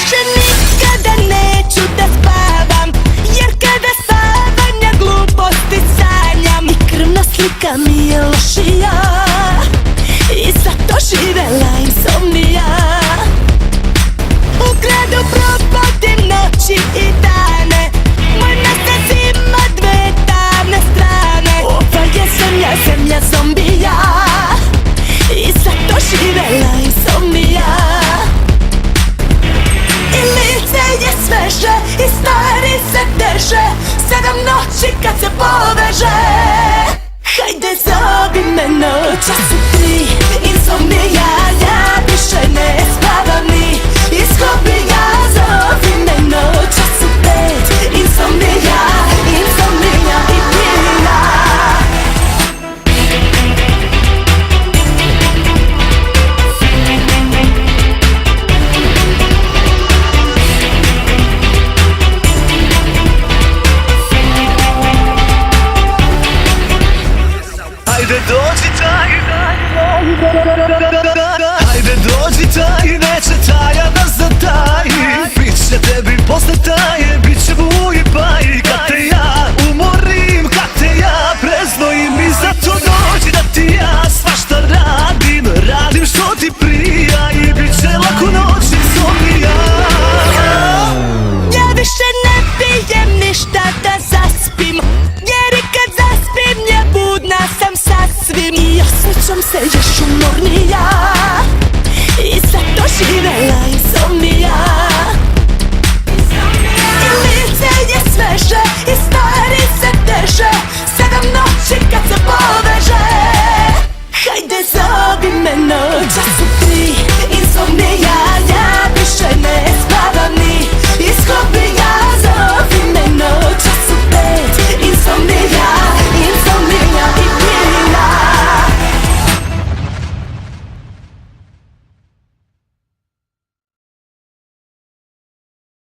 Više nikada neću da spavam, jer kada spavanja gluposti sanjam. I krvna slika mi je lošija, i zato živela insomnija. U gradu provodim noći i dane, moj mesec ima dve tamne strane. Ova je zemlja, zemlja zombija, i zato živela insomnija. I lice je sveže, i stvari se teže, 7 noći kad se poveže. Hajde zovi me noća su 3, insomnija.